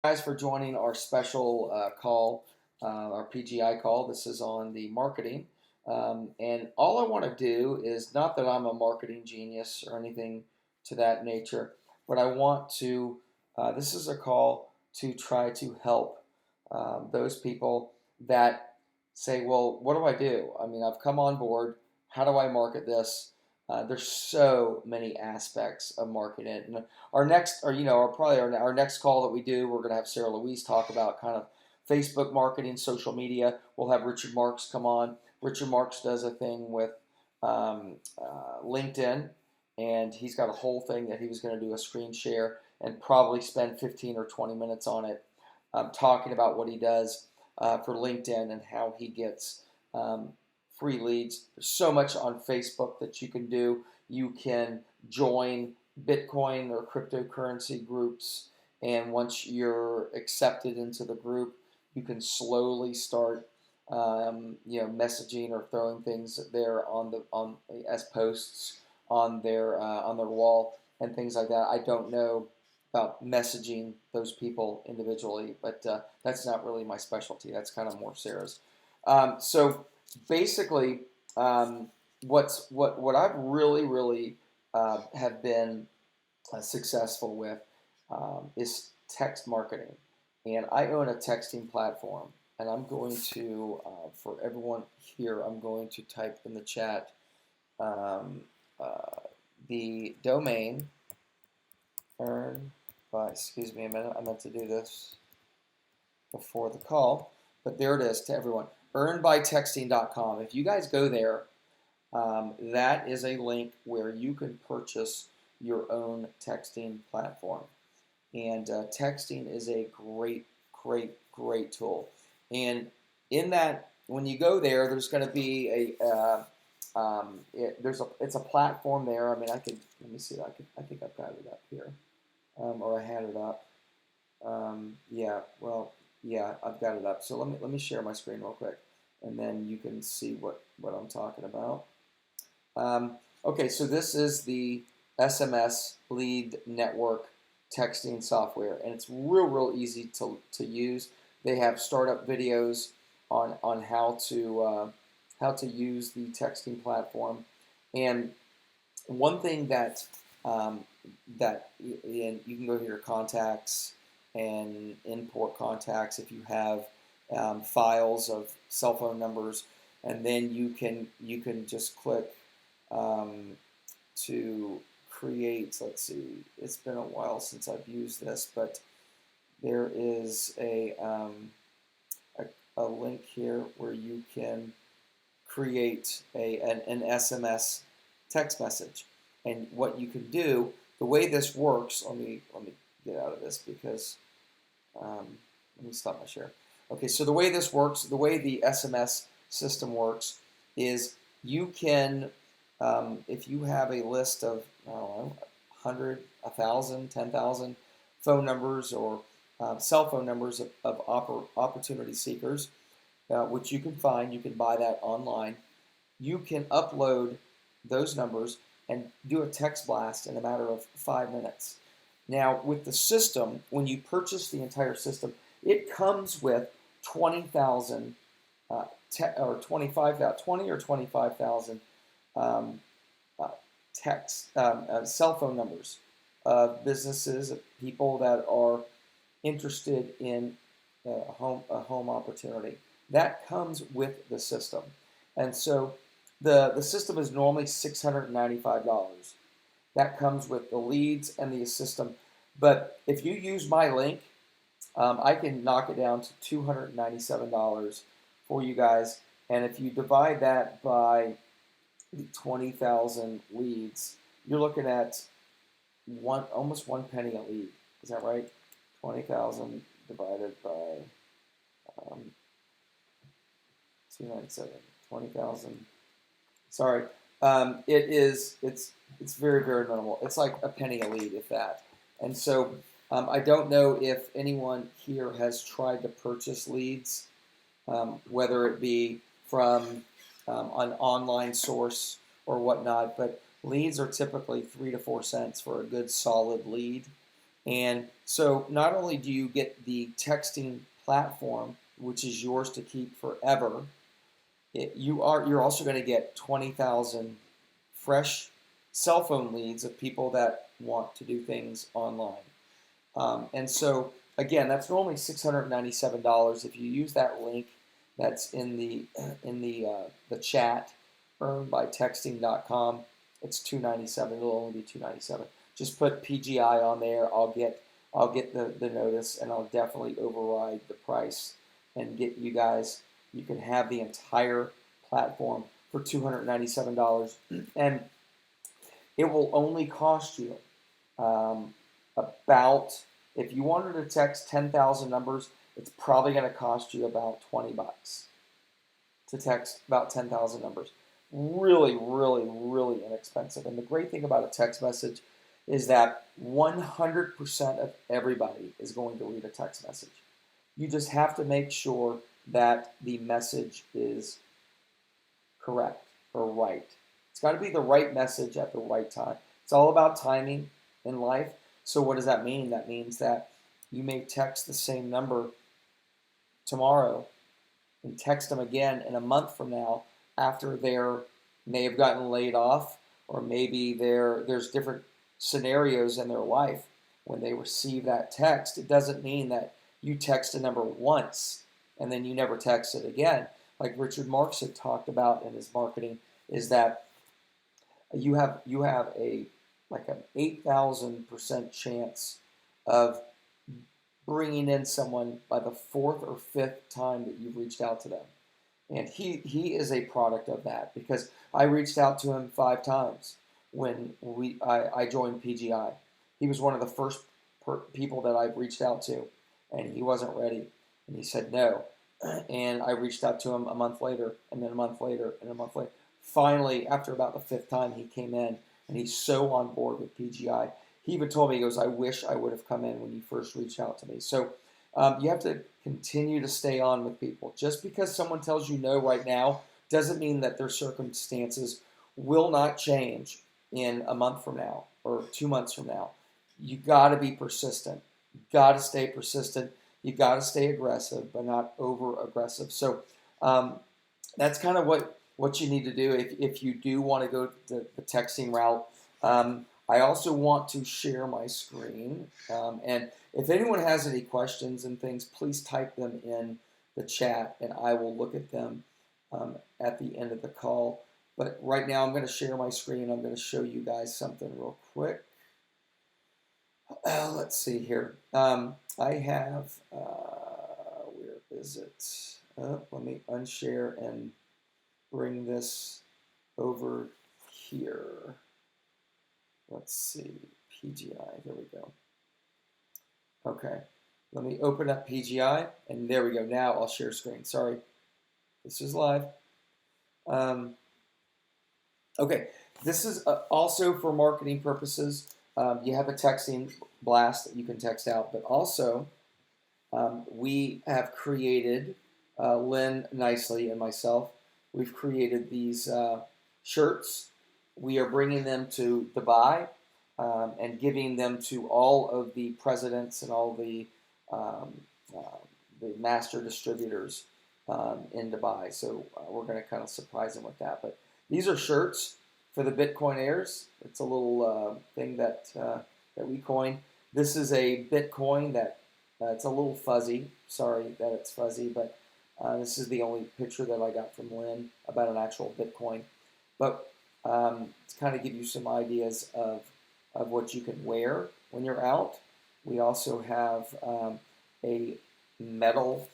Guys, for joining our special call, our PGI call. This is on the marketing. And all I want to do is not that I'm a marketing genius or anything to that nature, but I want to, this is a call to try to help those people that say, well, what do I do? I mean, I've come on board. How do I market this? There's so many aspects of marketing it. And our next, or our next call that we do, we're going to have Sarah Louise talk about kind of Facebook marketing, social media. We'll have Richard Marks come on. Richard Marks does a thing with LinkedIn, and he's got a whole thing that he was going to do a screen share and probably spend 15 or 20 minutes on it, talking about what he does for LinkedIn and how he gets free leads. There's so much on Facebook that you can do. You can join Bitcoin or cryptocurrency groups, and once you're accepted into the group, you can slowly start, messaging or throwing things there on as posts on their wall and things like that. I don't know about messaging those people individually, but that's not really my specialty. That's kind of more Sarah's. So basically, what I've really have been successful with is text marketing, and I own a texting platform. And I'm going to, for everyone here, I'm going to type in the chat uh, the domain earn by. Excuse me a minute. I meant to do this before the call, but there it is to everyone. Earnbytexting.com. If you guys go there, that is a link where you can purchase your own texting platform. And texting is a great tool. And in that, when you go there, there's going to be it's a platform there. I mean, let me see. I think I've got it up here, or I had it up. Yeah, I've got it up. So let me share my screen real quick, and then you can see what I'm talking about. Okay, so this is the SMS lead network texting software, and it's real easy to use. They have startup videos on how to use the texting platform, and one thing that and you can go to your contacts and import contacts if you have files of cell phone numbers, and then you can just click to create. Let's see, it's been a while since I've used this, but there is a link here where you can create an SMS text message. And what you can do, the way this works, let me get out of this because let me stop my share. Okay, so the way this works, the way the SMS system works is you can, if you have a list of, I don't know, 100, 1,000, 10,000 phone numbers or cell phone numbers of opportunity seekers, which you can find, you can buy that online. You can upload those numbers and do a text blast in a matter of 5 minutes. Now, with the system, when you purchase the entire system, it comes with 20,000 or 25,000, 20 or 25,000 cell phone numbers of businesses, of people that are interested in a home opportunity. That comes with the system, and so the system is normally $695. That comes with the leads and the system. But if you use my link, I can knock it down to $297 for you guys. And if you divide that by the 20,000 leads, you're looking at almost 1 penny a lead. Is that right? 20,000 divided by 297. 20,000. Sorry. It's very minimal. It's like a penny a lead, if that. And so I don't know if anyone here has tried to purchase leads, whether it be from an online source or whatnot, but leads are typically 3 to 4 cents for a good solid lead. And so not only do you get the texting platform, which is yours to keep forever, you're also going to get 20,000 fresh cell phone leads of people that want to do things online. And so again, that's normally $697. If you use that link that's in the chat, earnbytexting.com, it's $297. It'll only be $297. Just put PGI on there. I'll get the notice, and I'll definitely override the price and get you guys. You can have the entire platform for $297, and it will only cost you about, if you wanted to text 10,000 numbers, it's probably going to cost you about $20 to text about 10,000 numbers. Really, really, really inexpensive. And the great thing about a text message is that 100% of everybody is going to read a text message. You just have to make sure that the message is correct or right. It's got to be the right message at the right time. It's all about timing in life. So what does that mean? That means that you may text the same number tomorrow and text them again in a month from now after may have gotten laid off, or maybe there's different scenarios in their life when they receive that text. It doesn't mean that you text a number once and then you never text it again. Like Richard Marx had talked about in his marketing, is that you have a like an 8,000% chance of bringing in someone by the fourth or fifth time that you've reached out to them. And he is a product of that, because I reached out to him 5 times when I joined PGI. He was one of the first people that I reached out to, and he wasn't ready. And he said no. And I reached out to him a month later, and then a month later, and a month later. Finally, after about the 5th time, he came in, and he's so on board with PGI. He even told me, he goes, I wish I would have come in when you first reached out to me. So you have to continue to stay on with people. Just because someone tells you no right now doesn't mean that their circumstances will not change in a month from now or 2 months from now. You got to be persistent. You got to stay persistent. You got to stay aggressive, but not over aggressive. So that's kind of what you need to do if you do want to go the texting route. I also want to share my screen, and if anyone has any questions and things, please type them in the chat, and I will look at them at the end of the call. But right now, I'm going to share my screen. I'm going to show you guys something real quick. Let's see here. I have, where is it? Let me unshare and bring this over here. Let's see, PGI, there we go. Okay, let me open up PGI, and there we go. Now I'll share screen. Sorry, this is live. Okay, this is also for marketing purposes. You have a texting blast that you can text out, but also we have created, Lynn Nicely and myself, we've created these shirts. We are bringing them to Dubai and giving them to all of the presidents and all the master distributors in Dubai. So we're going to kind of surprise them with that. But these are shirts for the Bitcoiners. It's a little thing that we coined. This is a Bitcoin that it's a little fuzzy. Sorry that it's fuzzy, but this is the only picture that I got from Lynn about an actual Bitcoin. But to kind of give you some ideas of what you can wear when you're out. We also have a metal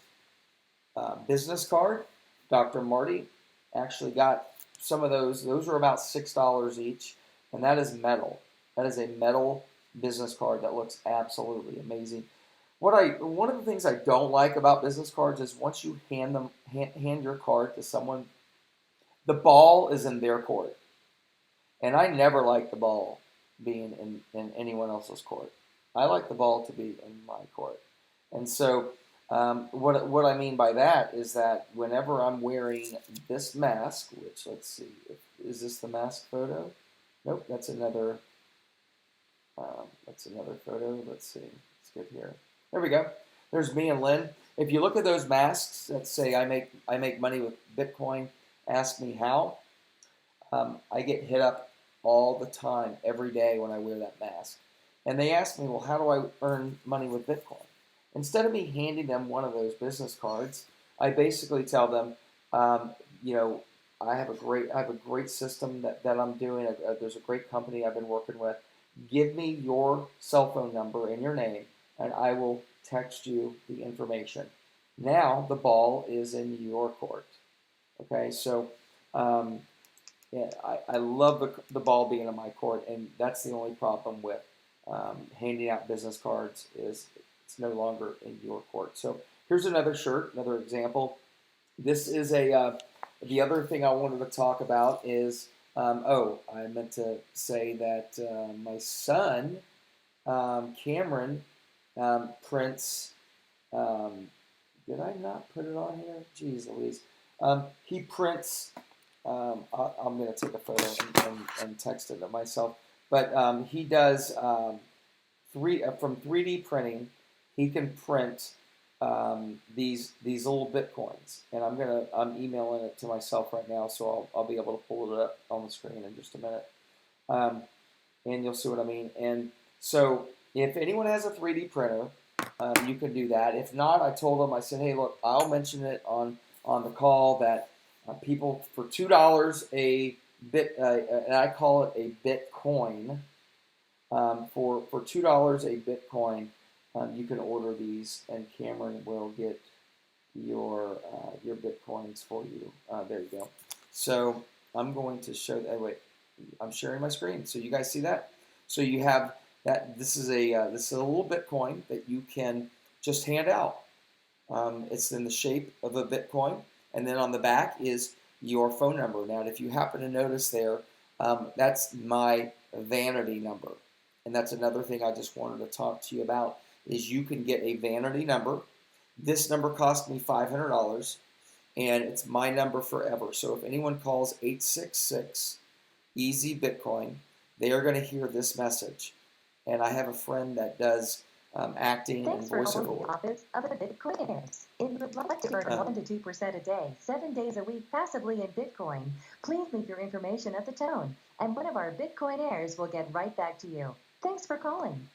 business card. Dr. Marty actually got some of those. Those are about $6 each, and that is metal. That is a metal business card that looks absolutely amazing. One of the things I don't like about business cards is once you hand your card to someone, the ball is in their court. And I never like the ball being in anyone else's court. I like the ball to be in my court. And so what I mean by that is that whenever I'm wearing this mask, which, let's see, is this the mask photo? Nope, that's another. That's another photo. Let's see. Let's get here. There we go. There's me and Lynn. If you look at those masks that say I make money with Bitcoin, ask me how. I get hit up all the time, every day when I wear that mask. And they ask me, well, how do I earn money with Bitcoin? Instead of me handing them one of those business cards, I basically tell them, you know, I have a great system that I'm doing. There's a great company I've been working with. Give me your cell phone number and your name, and I will text you the information. Now the ball is in your court. Okay, so yeah, I love the ball being in my court, and that's the only problem with handing out business cards is it's no longer in your court. So here's another shirt, another example. This is the other thing I wanted to talk about is, I meant to say that my son, Cameron, prints, did I not put it on here? Jeez Louise. He prints, I'm going to take a photo and text it to myself, but he does from 3D printing, he can print these little Bitcoins, and I'm emailing it to myself right now, so I'll be able to pull it up on the screen in just a minute, and you'll see what I mean. And so if anyone has a 3D printer, you can do that. If not, I told them, I said, hey, look, I'll mention it on the call that people for $2 a bit, and I call it a Bitcoin. For $2 a Bitcoin, you can order these, and Cameron will get your Bitcoins for you. There you go. So I'm going to show that. Wait, I'm sharing my screen, so you guys see that. So you have that. This is a little Bitcoin that you can just hand out. It's in the shape of a Bitcoin, and then on the back is your phone number. Now, if you happen to notice there, that's my vanity number. And that's another thing I just wanted to talk to you about is you can get a vanity number. This number cost me $500, and it's my number forever. So if anyone calls 866 Easy Bitcoin, they are going to hear this message. And I have a friend that does acting and voiceover work. Office of the Bitcoiners. If you would like to earn 1 to 2% a day, 7 days a week passively in Bitcoin, please leave your information at the tone, and one of our Bitcoiners will get right back to you. Thanks for calling.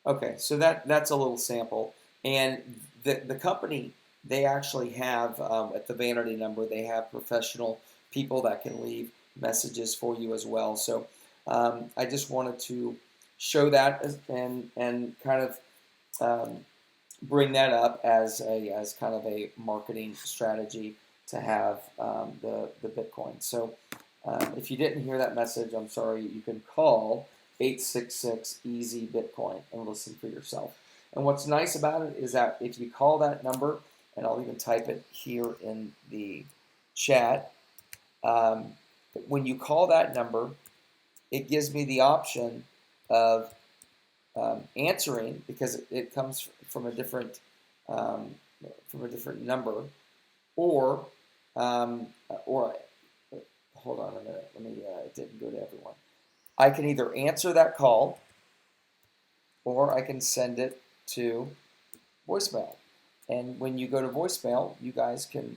Okay, so that's a little sample. And the company, they actually have, at the vanity number, they have professional people that can leave messages for you as well. So I just wanted to show that and kind of bring that up as kind of a marketing strategy to have the Bitcoin. So if you didn't hear that message, I'm sorry. You can call 866 Easy Bitcoin and listen for yourself. And what's nice about it is that if you call that number, and I'll even type it here in the chat, when you call that number, it gives me the option of answering because it comes from a different number, or hold on a minute. Let me. It didn't go to everyone. I can either answer that call, or I can send it to voicemail. And when you go to voicemail, you guys can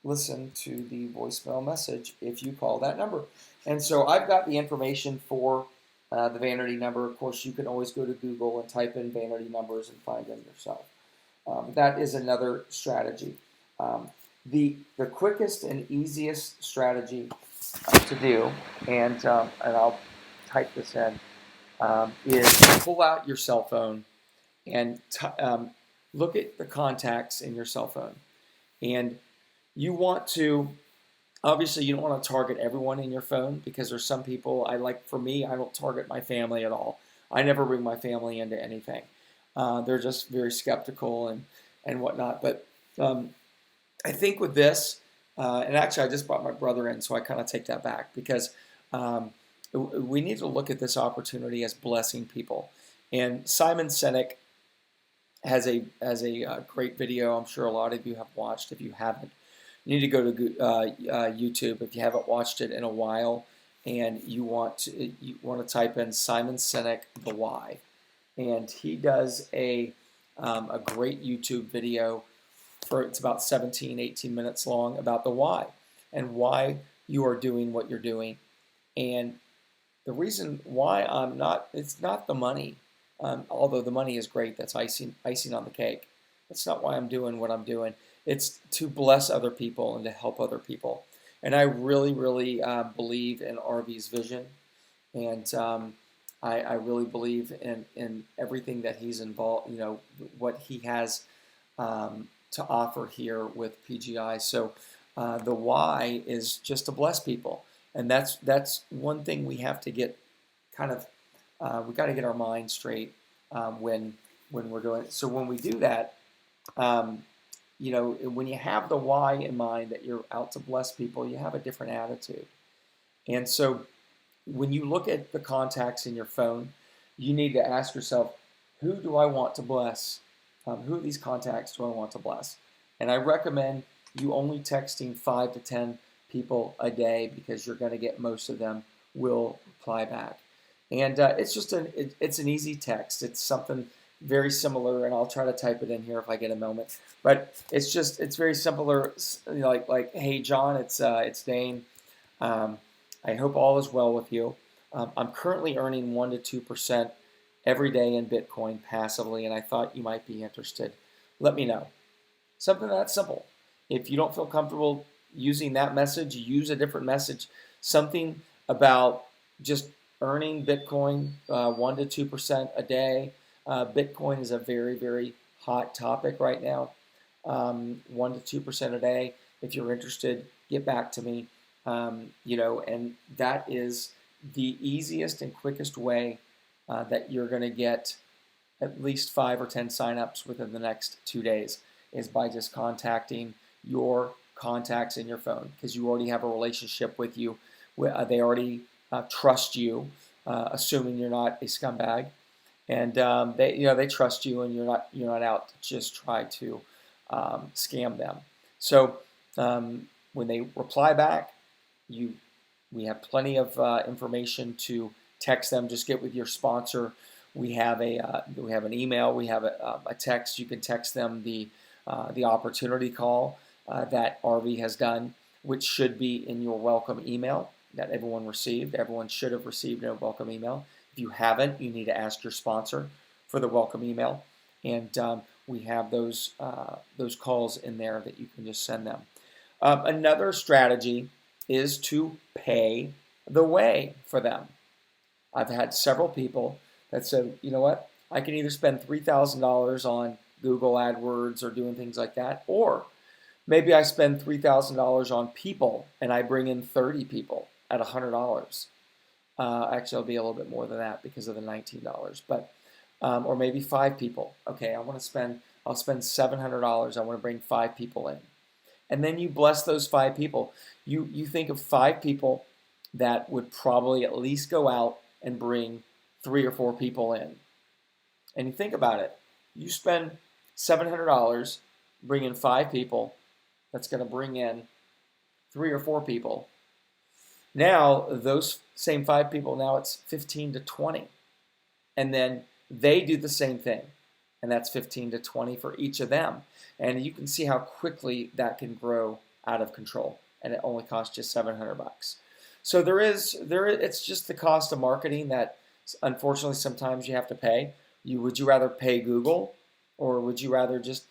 listen to the voicemail message if you call that number. And so I've got the information for the vanity number. Of course, you can always go to Google and type in vanity numbers and find them yourself. That is another strategy. The quickest and easiest strategy to do, and I'll type this in, is pull out your cell phone and look at the contacts in your cell phone. And you want to, obviously you don't want to target everyone in your phone because there's some people, for me, I don't target my family at all. I never bring my family into anything. They're just very skeptical and whatnot. But I think with this, and actually I just brought my brother in, so I kind of take that back because we need to look at this opportunity as blessing people. And Simon Sinek has a great video. I'm sure a lot of you have watched. If you haven't, you need to go to YouTube if you haven't watched it in a while. and you want to type in Simon Sinek, the why, and he does a great YouTube video it's about 17, 18 minutes long about the why and why you are doing what you're doing. And the reason why it's not the money, although the money is great, that's icing on the cake. That's not why I'm doing what I'm doing. It's to bless other people and to help other people. And I really, really believe in RV's vision. And I really believe in everything that he's involved, what he has to offer here with PGI. So the why is just to bless people. And that's one thing we have to get kind of, we got to get our mind straight when we're doing it. So when we do that, when you have the why in mind that you're out to bless people, you have a different attitude. And so when you look at the contacts in your phone, you need to ask yourself, who do I want to bless? Who of these contacts do I want to bless? And I recommend you only texting 5 to 10 people a day because you're going to get most of them will reply back. And it's just it's an easy text. It's something very similar, and I'll try to type it in here if I get a moment. But it's very similar, like hey John, it's Dane. I hope all is well with you. I'm currently earning 1 to 2% every day in Bitcoin passively, and I thought you might be interested. Let me know. Something that simple. If you don't feel comfortable using that message, use a different message. Something about just earning Bitcoin 1 to 2% a day. Bitcoin is a very, very hot topic right now. 1 to 2% a day. If you're interested, get back to me. And that is the easiest and quickest way that you're going to get at least 5 or 10 signups within the next 2 days is by just contacting your contacts in your phone because you already have a relationship with you. They already trust you, assuming you're not a scumbag, and they trust you, and you're not out to just try to scam them. So when they reply back, we have plenty of information to text them. Just get with your sponsor. We have an email. We have a text. You can text them the opportunity call that RV has done, which should be in your welcome email that everyone received. Everyone should have received a welcome email. If you haven't, you need to ask your sponsor for the welcome email, and we have those calls in there that you can just send them. Another strategy is to pay the way for them. I've had several people that said, you know what, I can either spend $3,000 on Google AdWords or doing things like that, or maybe I spend $3,000 on people and I bring in 30 people at $100. Actually, it'll be a little bit more than that because of the $19, but or maybe 5 people. Okay, I'll spend $700. I want to bring 5 people in. And then you bless those 5 people. You think of 5 people that would probably at least go out and bring 3 or 4 people in. And you think about it. You spend $700, bring in 5 people. That's going to bring in 3 or 4 people. Now, those same 5 people, now it's 15 to 20. And then they do the same thing. And that's 15 to 20 for each of them. And you can see how quickly that can grow out of control. And it only costs you $700. So it's just the cost of marketing that unfortunately sometimes you have to pay. Would you rather pay Google, or would you rather just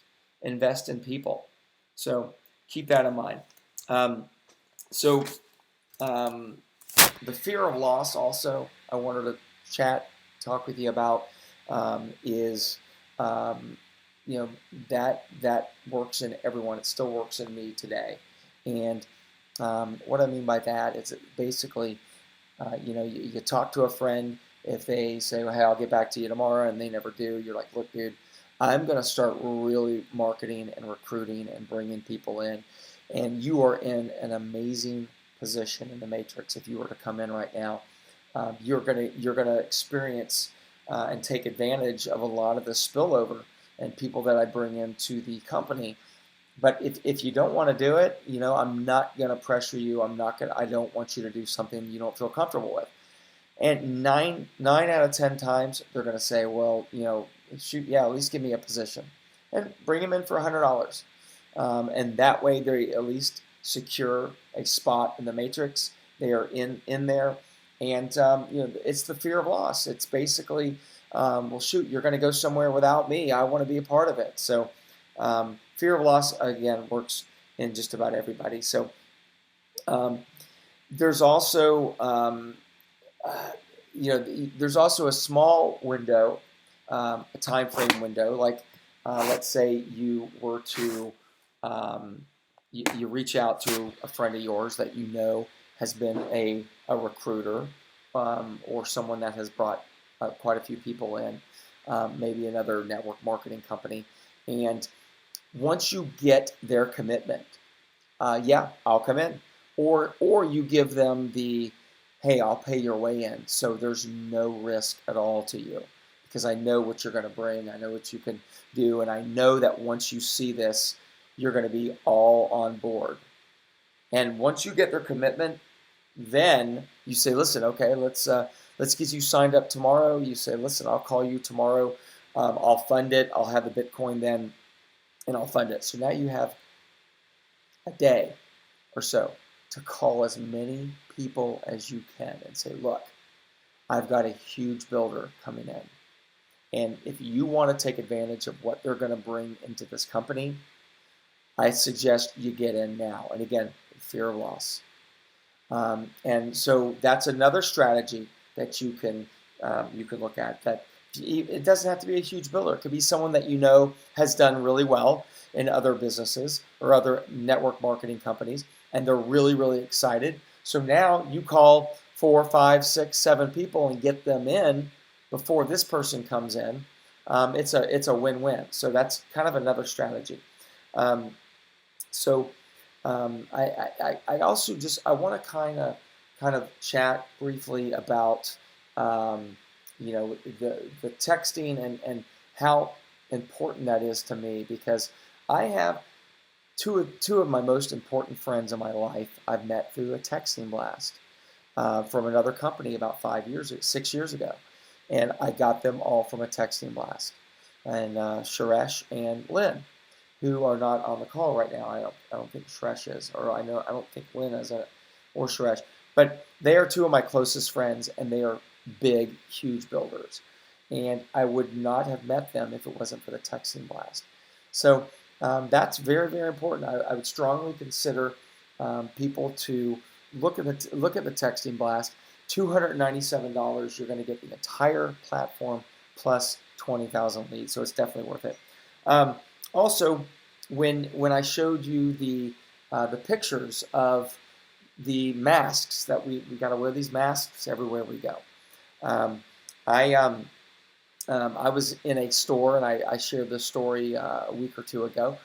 invest in people? So keep that in mind. The fear of loss also I wanted to talk with you about is that works in everyone. It still works in me today. And what I mean by that is that basically, you talk to a friend. If they say, well, hey, I'll get back to you tomorrow, and they never do, you're like, look, dude, I'm going to start really marketing and recruiting and bringing people in. And you are in an amazing position in the matrix. If you were to come in right now, you're gonna experience and take advantage of a lot of the spillover and people that I bring into the company But if you don't want to do it, I'm not going to pressure you. I don't want you to do something you don't feel comfortable with. And nine out of 10 times, they're going to say, well, shoot, yeah, at least give me a position. And bring them in for $100. And that way they at least secure a spot in the matrix. They are in there. And, it's the fear of loss. It's basically, well, shoot, you're going to go somewhere without me. I want to be a part of it. So fear of loss, again, works in just about everybody. So there's also, there's also a small window, a time frame window. Like, let's say you were to, you reach out to a friend of yours that has been a recruiter, or someone that has brought quite a few people in, maybe another network marketing company. And once you get their commitment, yeah, I'll come in. Or you give them the, hey, I'll pay your way in, so there's no risk at all to you, because I know what you're going to bring, I know what you can do, and I know that once you see this, you're going to be all on board. And once you get their commitment, then you say, listen, okay, let's get you signed up tomorrow. You say, listen, I'll call you tomorrow. I'll fund it. I'll have the Bitcoin then, and I'll fund it. So now you have a day or so to call as many people as you can and say, look, I've got a huge builder coming in. And if you want to take advantage of what they're going to bring into this company, I suggest you get in now. And again, fear of loss. And so that's another strategy that you can look at. That it doesn't have to be a huge builder. It could be someone that has done really well in other businesses or other network marketing companies, and they're really, really excited. So now you call 4, 5, 6, 7 people and get them in before this person comes in. It's a win-win. So that's kind of another strategy. I also I want to kind of chat briefly about the texting and how important that is to me, because I have two of my most important friends in my life I've met through a texting blast from another company about 6 years ago, and I got them all from a texting blast. And Suresh and Lynn, who are not on the call right now. I don't think Suresh is, or I don't think Lynn is, or Suresh. But they are two of my closest friends, and they are big, huge builders. And I would not have met them if it wasn't for the texting blast. So that's very, very important. I would strongly consider people to look at the texting blast. $297. You're going to get the entire platform plus 20,000 leads. So it's definitely worth it. Also, when I showed you the pictures of the masks that we got to wear these masks everywhere we go. I was in a store, and I shared this story a week or two ago,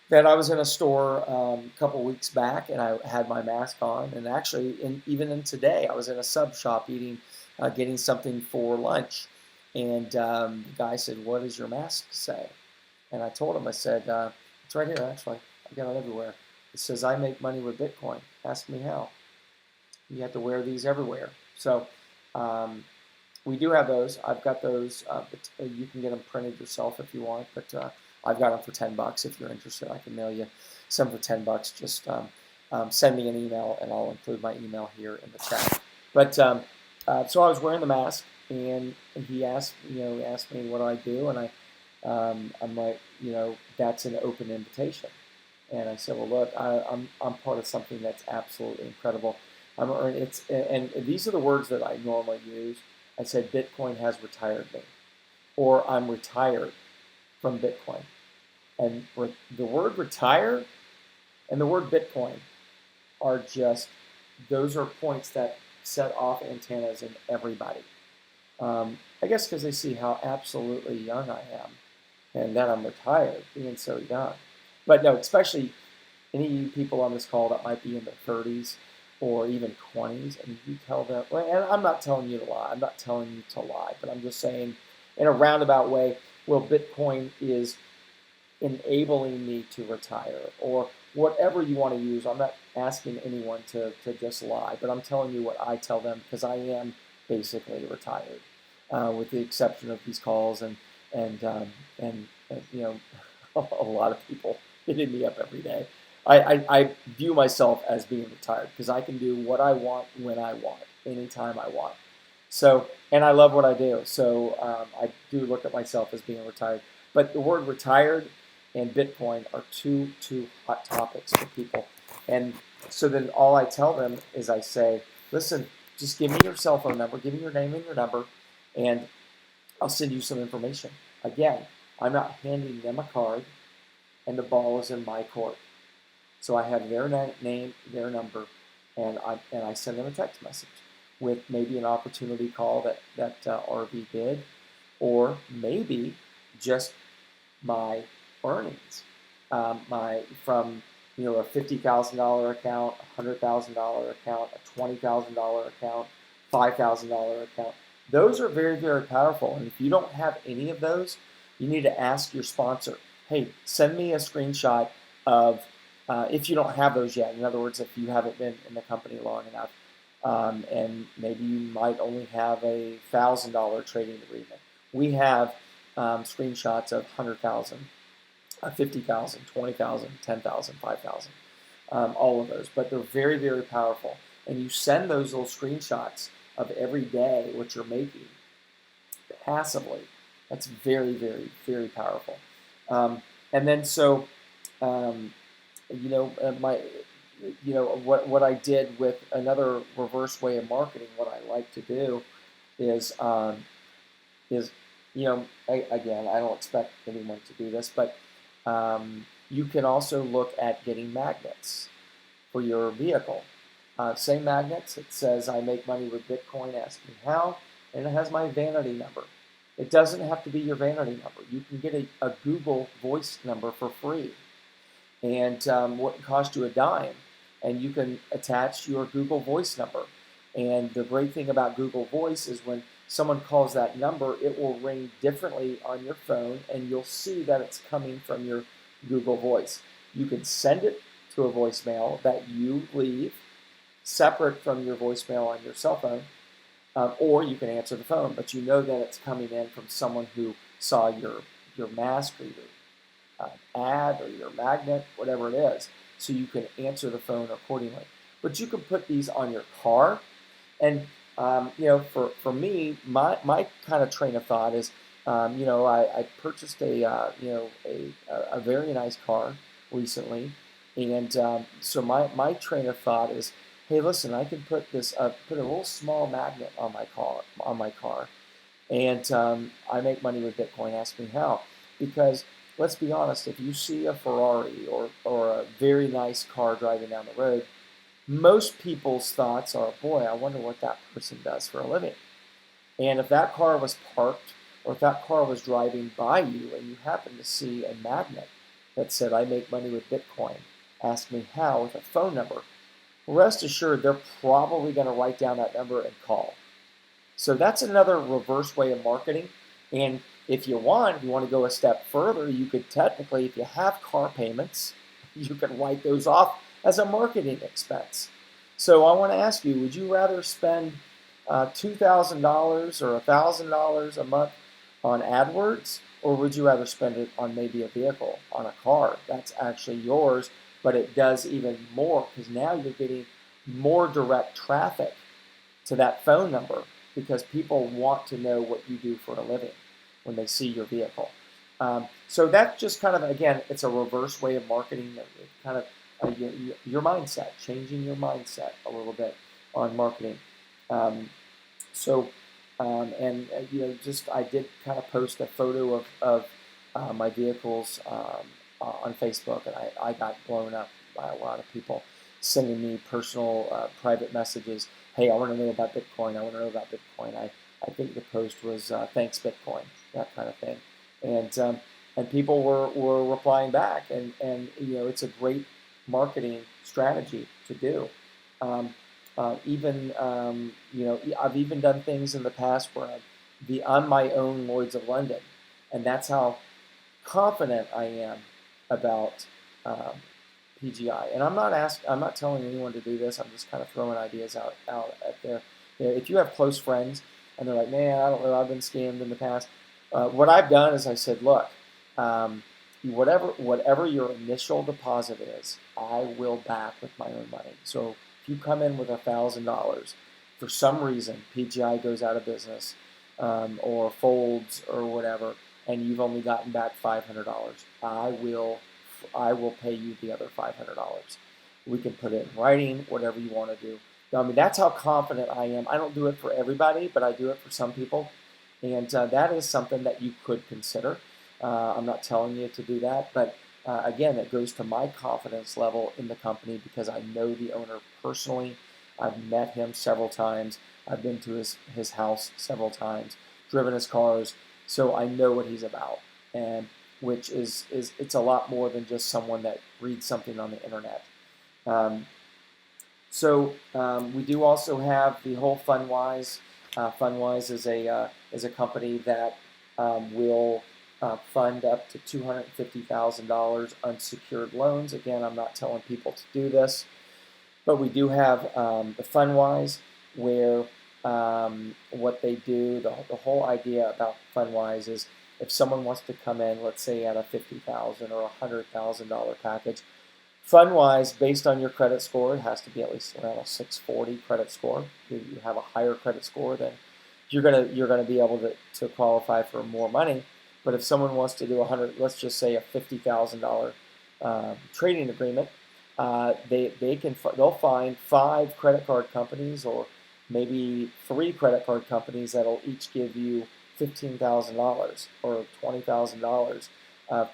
that I was in a store a couple weeks back, and I had my mask on, and actually even in today I was in a sub shop getting something for lunch, and the guy said, "What does your mask say?" And I told him, I said, it's right here, actually. I got it everywhere. It says, "I make money with Bitcoin. Ask me how." You have to wear these everywhere. So we do have those. I've got those. But you can get them printed yourself if you want. But I've got them for $10. If you're interested, I can mail you some for $10. Just send me an email, and I'll include my email here in the chat. But so I was wearing the mask, and he asked me what do I do, and I'm like, that's an open invitation. And I said, well, look, I'm part of something that's absolutely incredible. And these are the words that I normally use. I said, Bitcoin has retired me, or I'm retired from Bitcoin. And the word retire and the word Bitcoin those are points that set off antennas in everybody. I guess because they see how absolutely young I am, and that I'm retired, being so young. But no, especially any of you people on this call that might be in their 30s or even 20s, and you tell them, and I'm not telling you to lie, I'm not telling you to lie, but I'm just saying in a roundabout way, well, Bitcoin is enabling me to retire, or whatever you want to use. I'm not asking anyone to just lie, but I'm telling you what I tell them, because I am basically retired, with the exception of these calls and you know, a lot of people hitting me up every day. I view myself as being retired because I can do what I want when I want, anytime I want. So, and I love what I do. So I do look at myself as being retired. But the word retired and Bitcoin are two hot topics for people. And so then all I tell them is I say, listen, just give me your cell phone number, give me your name and your number, and I'll send you some information. Again, I'm not handing them a card, and the ball is in my court. So I have their name, their number, and I send them a text message with maybe an opportunity call that RV did, or maybe just my earnings, my from a $50,000 account, $100,000 account, a $20,000 account, $5,000 account. Those are very, very powerful. And if you don't have any of those, you need to ask your sponsor, hey, send me a screenshot of, if you don't have those yet. In other words, if you haven't been in the company long enough, and maybe you might only have a $1,000 trading agreement. We have screenshots of 100,000, 50,000, 20,000, 10,000, 5,000, all of those. But they're very, very powerful. And you send those little screenshots of every day what you're making passively. That's very, very, very powerful. And then so, what I did with another reverse way of marketing, what I like to do is again, I don't expect anyone to do this, but you can also look at getting magnets for your vehicle. Same magnets. It says, I make money with Bitcoin, ask me how, and it has my vanity number. It doesn't have to be your vanity number. You can get a Google Voice number for free, and wouldn't cost you a dime. And you can attach your Google Voice number. And the great thing about Google Voice is when someone calls that number, it will ring differently on your phone, and you'll see that it's coming from your Google Voice. You can send it to a voicemail that you leave separate from your voicemail on your cell phone, or you can answer the phone, but you know that it's coming in from someone who saw your mask or your ad or your magnet, whatever it is, so you can answer the phone accordingly. But you can put these on your car, and for me, my kind of train of thought is, I purchased a very nice car recently, and so my train of thought is, hey, listen, I can put a little small magnet on my car, and I make money with Bitcoin. Ask me how, because let's be honest, if you see a Ferrari or a very nice car driving down the road, most people's thoughts are, boy, I wonder what that person does for a living. And if that car was parked, or if that car was driving by you and you happen to see a magnet that said, I make money with Bitcoin, ask me how, with a phone number, rest assured they're probably going to write down that number and call. So that's another reverse way of marketing. And if you want to go a step further, you could technically, if you have car payments, you can write those off as a marketing expense. So I want to ask you, would you rather spend $2,000 or $1,000 a month on AdWords, or would you rather spend it on maybe a vehicle, on a car that's actually yours, but it does even more because now you're getting more direct traffic to that phone number because people want to know what you do for a living when they see your vehicle. So that's just kind of, again, it's a reverse way of marketing, kind of your mindset, changing your mindset a little bit on marketing. I did kind of post a photo of my vehicles on Facebook, and I got blown up by a lot of people sending me personal private messages. Hey, I want to know about Bitcoin. I want to know about Bitcoin. I think the post was thanks Bitcoin, that kind of thing, and people were replying back, and it's a great marketing strategy to do. I've even done things in the past where I'm my own Lloyd's of London, and that's how confident I am about PGI. And I'm not telling anyone to do this. I'm just kind of throwing ideas out at there. If you have close friends and they're like, man, I don't know, I've been scammed in the past. What I've done is I said, look, whatever your initial deposit is, I will back with my own money. So if you come in with $1,000, for some reason PGI goes out of business or folds or whatever, and you've only gotten back $500, I will pay you the other $500. We can put it in writing, whatever you want to do. I mean, that's how confident I am. I don't do it for everybody, but I do it for some people. And that is something that you could consider. I'm not telling you to do that, but again, it goes to my confidence level in the company because I know the owner personally. I've met him several times. I've been to his house several times, driven his cars, so I know what he's about. And which is it's a lot more than just someone that reads something on the internet. We do also have the whole FundWise. FundWise is a company that will fund up to $250,000 unsecured loans. Again, I'm not telling people to do this, but we do have the FundWise where what they do, the whole idea about FundWise is if someone wants to come in, let's say at a $50,000 or $100,000 package, FundWise, based on your credit score, it has to be at least around a 640 credit score. If you have a higher credit score, then you're gonna be able to qualify for more money. But if someone wants to do let's just say a $50,000 trading agreement, they'll find 5 credit card companies or maybe 3 credit card companies that'll each give you $15,000 or $20,000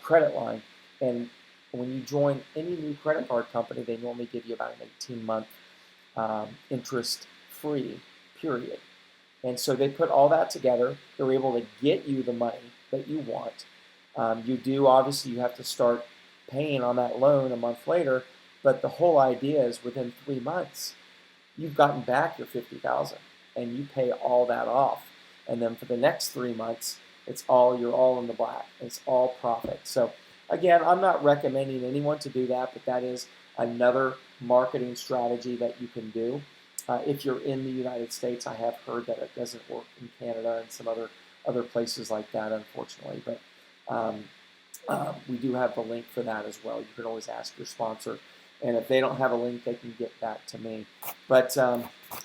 credit line. And when you join any new credit card company, they normally give you about an 18-month interest-free period. And so they put all that together. They're able to get you the money that you want. Obviously, you have to start paying on that loan a month later, but the whole idea is within 3 months, you've gotten back your $50,000 and you pay all that off. And then for the next 3 months, you're all in the black. It's all profit. So again, I'm not recommending anyone to do that, but that is another marketing strategy that you can do. If you're in the United States, I have heard that it doesn't work in Canada and some other places like that, unfortunately. But we do have the link for that as well. You can always ask your sponsor, and if they don't have a link, they can get back to me. But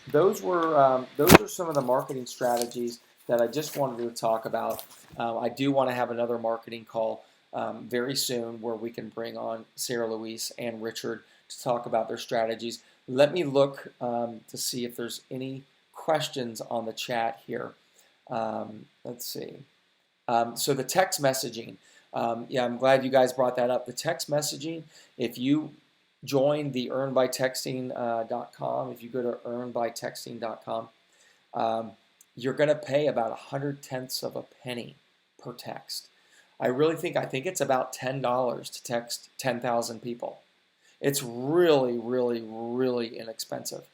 those are some of the marketing strategies that I just wanted to talk about. I do want to have another marketing call very soon where we can bring on Sarah Louise and Richard to talk about their strategies. Let me look to see if there's any questions on the chat here. Let's see. So the text messaging. Yeah, I'm glad you guys brought that up. The text messaging, if you join the earnbytexting.com, if you go to earnbytexting.com, you're going to pay about 100/10 of a penny per text. I think it's about $10 to text 10,000 people. It's really, really, really inexpensive.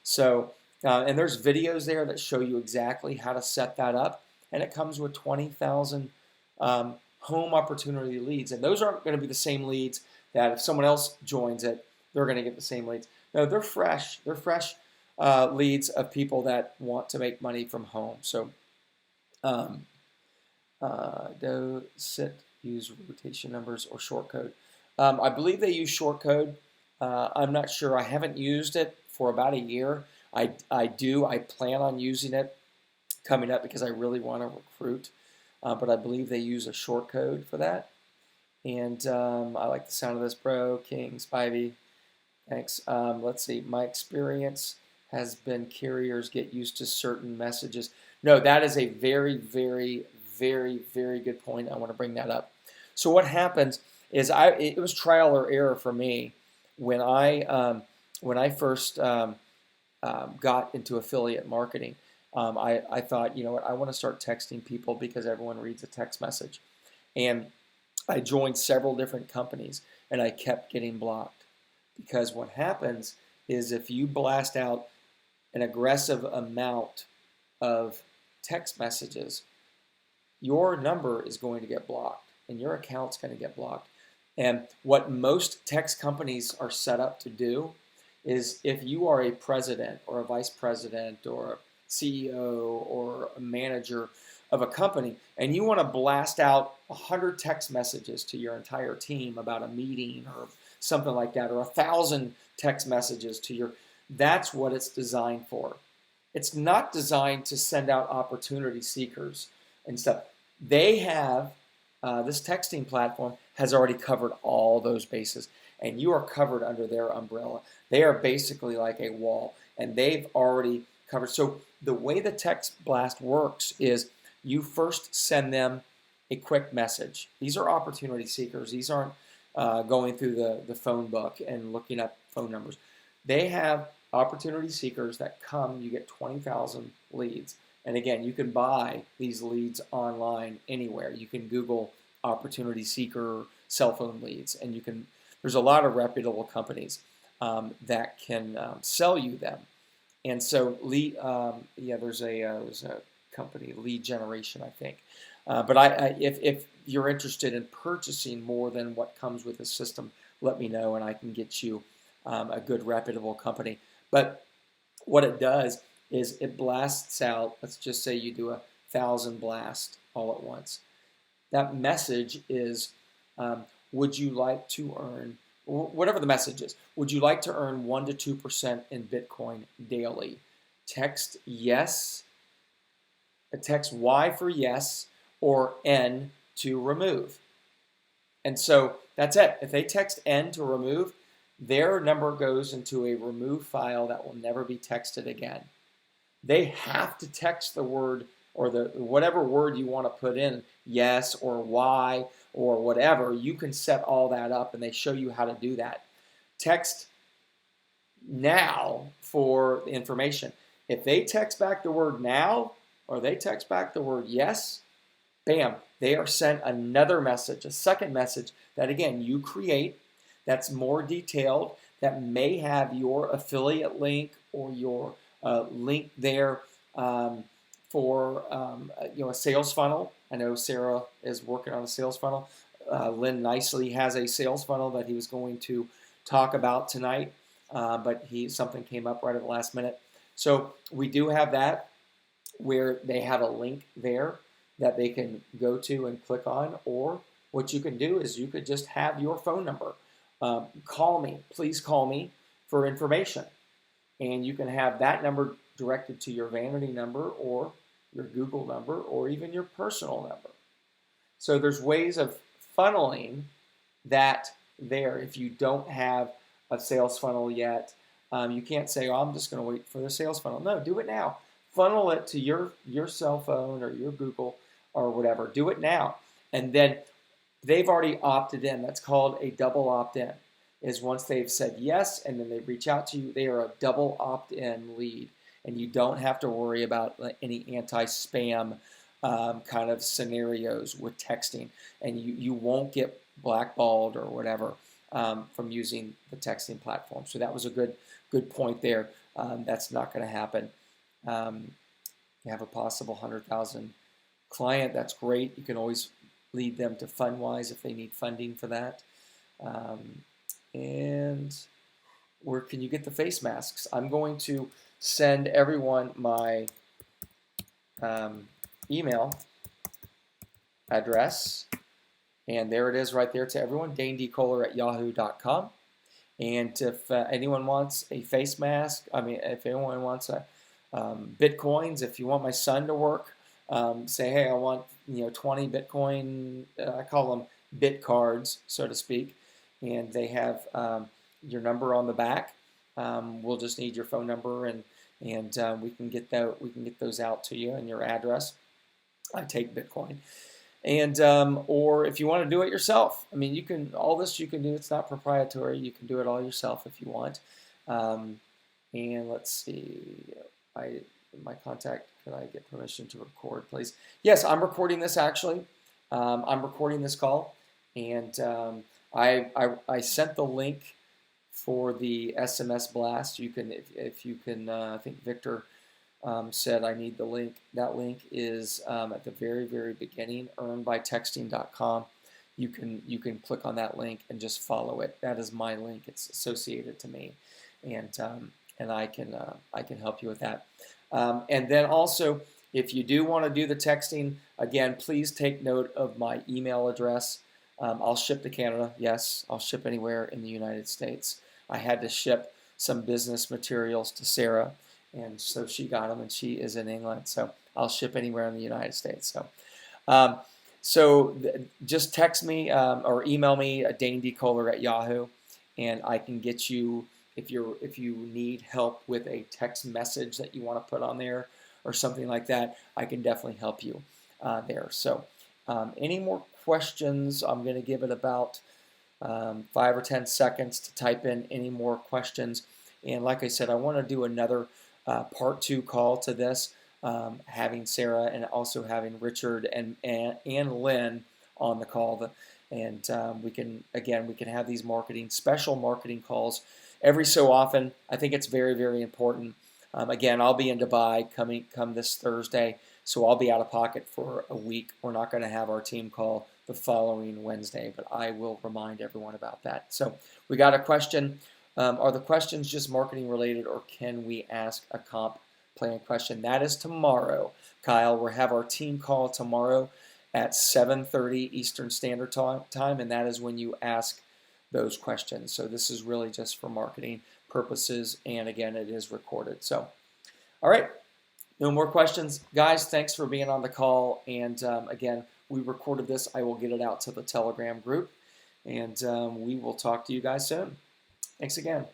So, and there's videos there that show you exactly how to set that up, and it comes with 20,000 home opportunity leads, and those aren't going to be the same leads that if someone else joins it, they're going to get the same leads. No, they're fresh. They're fresh leads of people that want to make money from home. So, use rotation numbers or short code. I believe they use short code. I'm not sure. I haven't used it for about a year. I plan on using it coming up because I really want to recruit. But I believe they use a short code for that. And I like the sound of this, bro. King, Spivey. Thanks. Let's see. My experience has been carriers get used to certain messages. No, that is a very, very, very, very good point. I want to bring that up. So what happens is it was trial or error for me when I first got into affiliate marketing. I thought, you know what, I want to start texting people because everyone reads a text message. And I joined several different companies and I kept getting blocked. Because what happens is if you blast out an aggressive amount of text messages, your number is going to get blocked. and your account's going to get blocked. And what most text companies are set up to do is, if you are a president or a vice president or a CEO or a manager of a company and you want to blast out 100 text messages to your entire team about a meeting or something like that, or 1,000 text messages to your, that's what it's designed for. It's not designed to send out opportunity seekers and stuff. They have, this texting platform has already covered all those bases, and you are covered under their umbrella. They are basically like a wall, and they've already covered. So the way the text blast works is you first send them a quick message. These are opportunity seekers. These aren't going through the phone book and looking up phone numbers. They have opportunity seekers that come. You get 20,000 leads. And again, you can buy these leads online anywhere. You can Google opportunity seeker cell phone leads, and you can. There's a lot of reputable companies that can sell you them. And so, there's a company, Lead Generation, I think. But if you're interested in purchasing more than what comes with the system, let me know, and I can get you a good reputable company. But what it does is it blasts out. Let's just say you do 1,000 blasts all at once. That message is, would you like to earn, whatever the message is, would you like to earn 1 to 2% in Bitcoin daily? Text yes, text Y for yes, or N to remove. And so that's it. If they text N to remove, their number goes into a remove file that will never be texted again. They have to text the word, or the whatever word you want to put in, yes or Y or whatever. You can set all that up, and they show you how to do that. Text now for the information. If they text back the word now, or they text back the word yes, bam, they are sent another message, a second message that, again, you create, that's more detailed, that may have your affiliate link or your link there for a sales funnel. I know Sarah is working on a sales funnel. Lynn Nicely has a sales funnel that he was going to talk about tonight, but something came up right at the last minute. So we do have that, where they have a link there that they can go to and click on. Or what you can do is you could just have your phone number. Call me, please call me for information. And you can have that number directed to your vanity number or your Google number or even your personal number. So there's ways of funneling that there. If you don't have a sales funnel yet, you can't say, oh, I'm just going to wait for the sales funnel. No, do it now. Funnel it to your cell phone or your Google or whatever. Do it now. And then they've already opted in. That's called a double opt-in. Is once they've said yes and then they reach out to you, they are a double opt-in lead. And you don't have to worry about any anti-spam kind of scenarios with texting. And you won't get blackballed or whatever from using the texting platform. So that was a good point there. That's not going to happen. You have a possible 100,000 client. That's great. You can always lead them to Fundwise if they need funding for that. And where can you get the face masks? I'm going to send everyone my email address, and there it is right there to everyone, danedkohler@yahoo.com. And if anyone wants a face mask, if anyone wants Bitcoins, if you want my son to work, say, hey, I want 20 Bitcoin, I call them bit cards, so to speak, and they have your number on the back. We'll just need your phone number, and we can get those out to you and your address. I take Bitcoin, and or if you want to do it yourself, you can you can do. It's not proprietary. You can do it all yourself if you want. And let's see, my contact. Can I get permission to record, please? Yes, I'm recording this actually. I'm recording this call, and I sent the link for the SMS blast. You can, if you can, I think Victor said I need the link. That link is at the very, very beginning, earnbytexting.com. you can click on that link and just follow it. That is my link. It's associated to me, and I can help you with that. And then also, if you do want to do the texting, again, please take note of my email address. I'll ship to Canada. Yes, I'll ship anywhere in the United States. I had to ship some business materials to Sarah, and so she got them, and she is in England. So I'll ship anywhere in the United States. So, just text me or email me at danedkoehler@yahoo, and I can get you, if you need help with a text message that you want to put on there or something like that, I can definitely help you there. So any more questions? I'm going to give it about 5 or 10 seconds to type in any more questions. And like I said, I want to do another part 2 call to this, having Sarah and also having Richard and Lynn on the call. And we can have these special marketing calls every so often. I think it's very, very important. Again, I'll be in Dubai come this Thursday, so I'll be out of pocket for a week. We're not going to have our team call the following Wednesday, but I will remind everyone about that. So we got a question. Are the questions just marketing related, or can we ask a comp plan question? That is tomorrow, Kyle. We'll have our team call tomorrow at 7:30 Eastern Standard Time, and that is when you ask those questions. So this is really just for marketing purposes, and again, it is recorded. So, all right, no more questions, guys. Thanks for being on the call, and again, we recorded this. I will get it out to the Telegram group, and we will talk to you guys soon. Thanks again.